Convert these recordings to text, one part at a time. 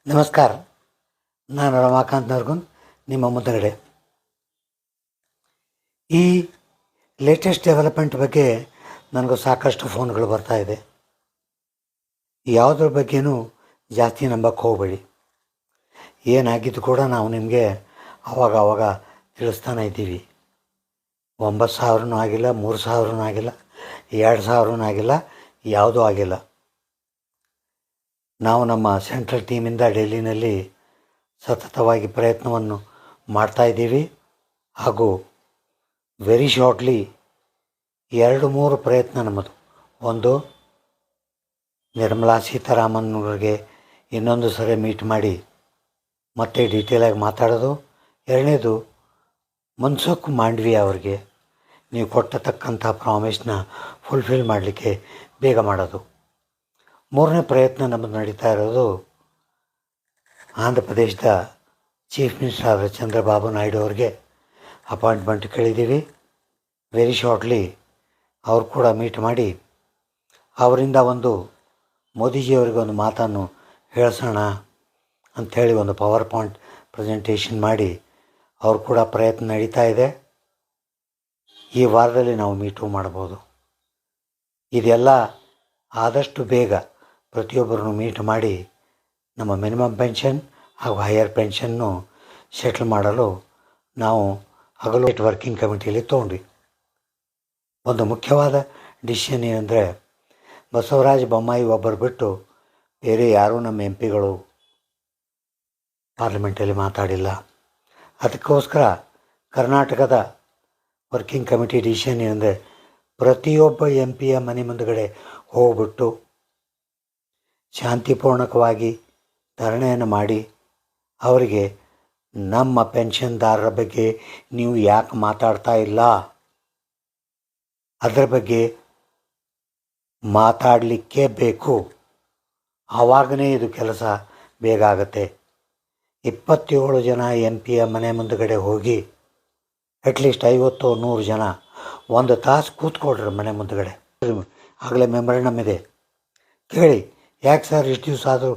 ನಮಸ್ಕಾರ. ನಾನು ರಮಾಕಾಂತ್ ನರ್ಗುನ್, ನಿಮ್ಮ ಮುಂದಗಡೆ. ಈ ಲೇಟೆಸ್ಟ್ ಡೆವಲಪ್ಮೆಂಟ್ ಬಗ್ಗೆ ನನಗೂ ಸಾಕಷ್ಟು ಫೋನ್ಗಳು ಬರ್ತಾಯಿದೆ. ಯಾವುದ್ರ ಬಗ್ಗೆನೂ ಜಾಸ್ತಿ ನಂಬಕ್ಕೆ ಹೋಗಬೇಡಿ. ಏನಾಗಿದ್ದು ಕೂಡ ನಾವು ನಿಮಗೆ ಆವಾಗ ತಿಳಿಸ್ತಾನೆ ಇದ್ದೀವಿ. 9,000 ಆಗಿಲ್ಲ, 3,000 ಆಗಿಲ್ಲ, 2,000 ಆಗಿಲ್ಲ, ಯಾವುದೂ ಆಗಿಲ್ಲ. ನಾವು ನಮ್ಮ ಸೆಂಟ್ರಲ್ ಟೀಮಿಂದ ಡೆಲ್ಲಿನಲ್ಲಿ ಸತತವಾಗಿ ಪ್ರಯತ್ನವನ್ನು ಮಾಡ್ತಾಯಿದ್ದೀವಿ. ಹಾಗೂ ವೆರಿ ಶಾರ್ಟ್ಲಿ 2-3 ಪ್ರಯತ್ನ ನಮ್ಮದು. ಒಂದು, ನಿರ್ಮಲಾ ಸೀತಾರಾಮನ್ ಅವರಿಗೆ ಇನ್ನೊಂದು ಸರಿ ಮೀಟ್ ಮಾಡಿ ಮತ್ತೆ ಡೀಟೇಲಾಗಿ ಮಾತಾಡೋದು. ಎರಡನೇದು, ಮನ್ಸುಖ್ ಮಾಂಡವಿಯಾ ಅವರಿಗೆ ನೀವು ಕೊಟ್ಟತಕ್ಕಂಥ ಪ್ರಾಮಿಸ್ನ ಫುಲ್ಫಿಲ್ ಮಾಡಲಿಕ್ಕೆ ಬೇಗ ಮಾಡೋದು. ಮೂರನೇ ಪ್ರಯತ್ನ ನಮ್ಮದು ನಡೀತಾ ಇರೋದು, ಆಂಧ್ರ ಪ್ರದೇಶದ ಚೀಫ್ ಮಿನಿಸ್ಟರ್ ಆದ ಚಂದ್ರಬಾಬು ನಾಯ್ಡು ಅವ್ರಿಗೆ ಅಪಾಯಿಂಟ್ಮೆಂಟ್ ಕೇಳಿದ್ದೀವಿ. ವೆರಿ ಶಾರ್ಟ್ಲಿ ಅವ್ರು ಕೂಡ ಮೀಟ್ ಮಾಡಿ ಅವರಿಂದ ಒಂದು ಮೋದಿಜಿಯವರಿಗೆ ಒಂದು ಮಾತನ್ನು ಹೇಳಿಸೋಣ ಅಂಥೇಳಿ ಒಂದು ಪವರ್ ಪಾಯಿಂಟ್ ಪ್ರೆಸೆಂಟೇಷನ್ ಮಾಡಿ ಅವ್ರು ಕೂಡ ಪ್ರಯತ್ನ ನಡೀತಾ ಇದೆ. ಈ ವಾರದಲ್ಲಿ ನಾವು ಮೀಟು ಮಾಡ್ಬೋದು. ಇದೆಲ್ಲ ಆದಷ್ಟು ಬೇಗ ಪ್ರತಿಯೊಬ್ಬರನ್ನು ಮೀಟ್ ಮಾಡಿ ನಮ್ಮ ಮಿನಿಮಮ್ ಪೆನ್ಷನ್ ಹಾಗೂ ಹೈಯರ್ ಪೆನ್ಷನ್ನು ಸೆಟ್ಲ್ ಮಾಡಲು ನಾವು ಹಗಲು ವರ್ಕಿಂಗ್ ಕಮಿಟಿಯಲ್ಲಿ ತೊಗೊಂಡ್ವಿ. ಒಂದು ಮುಖ್ಯವಾದ ಡಿಸಿಷನ್ ಏನಂದರೆ, ಬಸವರಾಜ ಬೊಮ್ಮಾಯಿ ಒಬ್ಬರು ಬಿಟ್ಟು ಬೇರೆ ಯಾರೂ ನಮ್ಮ MP ಪಾರ್ಲಿಮೆಂಟಲ್ಲಿ ಮಾತಾಡಿಲ್ಲ. ಅದಕ್ಕೋಸ್ಕರ ಕರ್ನಾಟಕದ ವರ್ಕಿಂಗ್ ಕಮಿಟಿ ಡಿಸಿಷನ್ ಏನಂದರೆ, ಪ್ರತಿಯೊಬ್ಬ MP ಮನೆ ಮುಂದುಗಡೆ ಹೋಗ್ಬಿಟ್ಟು ಶಾಂತಿಪೂರ್ಣಕವಾಗಿ ಧರಣಿಯನ್ನು ಮಾಡಿ ಅವರಿಗೆ ನಮ್ಮ ಪೆನ್ಷನ್ದಾರರ ಬಗ್ಗೆ ನೀವು ಯಾಕೆ ಮಾತಾಡ್ತಾ ಇಲ್ಲ, ಅದರ ಬಗ್ಗೆ ಮಾತಾಡಲಿಕ್ಕೆ ಬೇಕು. ಆವಾಗನೇ ಇದು ಕೆಲಸ ಬೇಗ ಆಗುತ್ತೆ. 27 ಜನ MP ಮನೆ ಮುಂದುಗಡೆ ಹೋಗಿ ಅಟ್ಲೀಸ್ಟ್ 50-100 ಜನ 1 ತಾಸು ಕೂತ್ಕೊಳ್ರಿ ಮನೆ ಮುಂದುಗಡೆ. ಆಗಲೇ ಮೆಮೊರಂಡಮ್ ಇದೆ, ಕೇಳಿ. ಯಾಕೆ ಸರ್ ಇಷ್ಟು ದಿವಸ ಆದರೂ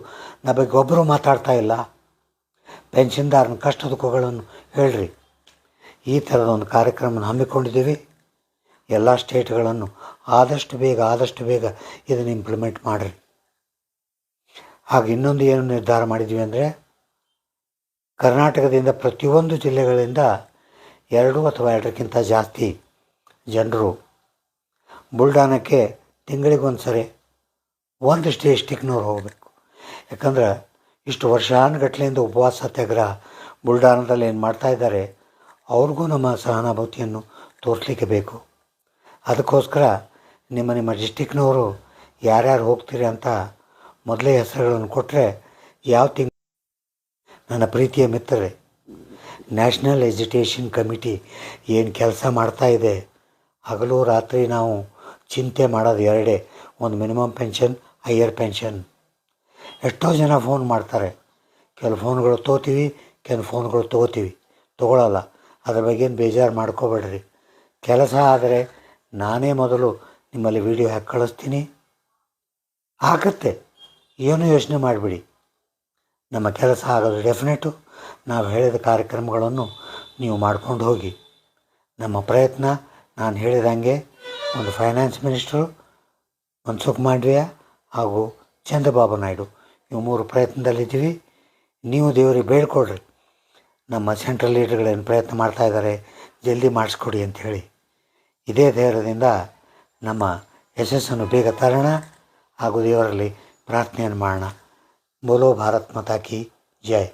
ನಮ್ಮ ಬಗ್ಗೆ ಒಬ್ಬರು ಮಾತಾಡ್ತಾ ಇಲ್ಲ, ಪೆನ್ಷನ್ದಾರನ ಕಷ್ಟ ದುಃಖಗಳನ್ನು ಹೇಳ್ರಿ. ಈ ಥರದ ಒಂದು ಕಾರ್ಯಕ್ರಮನ ಹಮ್ಮಿಕೊಂಡಿದ್ದೀವಿ. ಎಲ್ಲ ಸ್ಟೇಟ್ಗಳನ್ನು ಆದಷ್ಟು ಬೇಗ ಇದನ್ನು ಇಂಪ್ಲಿಮೆಂಟ್ ಮಾಡಿರಿ. ಹಾಗೆ ಇನ್ನೊಂದು ಏನು ನಿರ್ಧಾರ ಮಾಡಿದ್ವಿ ಅಂದರೆ, ಕರ್ನಾಟಕದಿಂದ ಪ್ರತಿಯೊಂದು ಜಿಲ್ಲೆಗಳಿಂದ 2 ಅಥವಾ 2ಕ್ಕಿಂತ ಜಾಸ್ತಿ ಜನರು ಬುಲ್ಡಾನಕ್ಕೆ ತಿಂಗಳಿಗೊಂದು ಸರಿ ಒಂದು ಡಿಸ್ಟಿಕ್ನವ್ರು ಹೋಗಬೇಕು. ಯಾಕಂದ್ರೆ ಇಷ್ಟು ವರ್ಷಾನುಗಟ್ಲೆಯಿಂದ ಉಪವಾಸ ಸತ್ಯಾಗ್ರಹ ಬುಲ್ಡಾನದಲ್ಲಿ ಏನು ಮಾಡ್ತಾಯಿದ್ದಾರೆ, ಅವ್ರಿಗೂ ನಮ್ಮ ಸಹಾನುಭೂತಿಯನ್ನು ತೋರಿಸ್ಲಿಕ್ಕೆ ಬೇಕು. ಅದಕ್ಕೋಸ್ಕರ ನಿಮ್ಮ ಡಿಸ್ಟಿಕ್ನವರು ಯಾರ್ಯಾರು ಹೋಗ್ತೀರಿ ಅಂತ ಮೊದಲೇ ಹೆಸರುಗಳನ್ನು ಕೊಟ್ಟರೆ, ಯಾವ ನನ್ನ ಪ್ರೀತಿಯ ಮಿತ್ರರೇ, ನ್ಯಾಷನಲ್ ಎಜುಕೇಷನ್ ಕಮಿಟಿ ಏನು ಕೆಲಸ ಮಾಡ್ತಾಯಿದೆ, ಹಗಲು ರಾತ್ರಿ ನಾವು ಚಿಂತೆ ಮಾಡೋದು ಎರಡೇ, ಒಂದು ಮಿನಿಮಮ್ ಪೆನ್ಷನ್, ಹೈಯರ್ ಪೆನ್ಷನ್. ಎಷ್ಟೋ ಜನ ಫೋನ್ ಮಾಡ್ತಾರೆ. ಕೆಲವು ಫೋನ್ಗಳು ತೊಗೋತೀವಿ, ಕೆಲವು ಫೋನ್ಗಳು ತೊಗೊಳ್ಳಲ್ಲ. ಅದ್ರ ಬಗ್ಗೇನು ಬೇಜಾರು ಮಾಡ್ಕೋಬೇಡ್ರಿ. ಕೆಲಸ ಆದರೆ ನಾನೇ ಮೊದಲು ನಿಮ್ಮಲ್ಲಿ ವಿಡಿಯೋ ಹಾಕಿ ಕಳಿಸ್ತೀನಿ. ಆಗುತ್ತೆ, ಏನೂ ಯೋಚನೆ ಮಾಡಿಬಿಡಿ. ನಮ್ಮ ಕೆಲಸ ಆಗೋದು ಡೆಫಿನೆಟು. ನಾವು ಹೇಳಿದ ಕಾರ್ಯಕ್ರಮಗಳನ್ನು ನೀವು ಮಾಡ್ಕೊಂಡು ಹೋಗಿ. ನಮ್ಮ ಪ್ರಯತ್ನ ನಾನು ಹೇಳಿದಂಗೆ ಒಂದು ಫೈನಾನ್ಸ್ ಮಿನಿಸ್ಟ್ರು, ಮನ್ಸುಖ್ ಮಾಂಡವಿಯಾ ಹಾಗೂ ಚಂದ್ರಬಾಬು ನಾಯ್ಡು, ಇವು 3 ಪ್ರಯತ್ನದಲ್ಲಿದ್ದೀವಿ. ನೀವು ದೇವರಿಗೆ ಬೇಡ್ಕೊಡ್ರಿ, ನಮ್ಮ ಸೆಂಟ್ರಲ್ ಲೀಡರ್ಗಳೇನು ಪ್ರಯತ್ನ ಮಾಡ್ತಾಯಿದ್ದಾರೆ, ಜಲ್ದಿ ಮಾಡಿಸ್ಕೊಡಿ ಅಂಥೇಳಿ. ಇದೇ ಧೈರ್ಯದಿಂದ ನಮ್ಮ ಯಶಸ್ಸನ್ನು ಬೇಗ ತರೋಣ ಹಾಗೂ ದೇವರಲ್ಲಿ ಪ್ರಾರ್ಥನೆಯನ್ನು ಮಾಡೋಣ. ಬೋಲೋ ಭಾರತ್ ಮಾತಾ ಕಿ ಜೈ.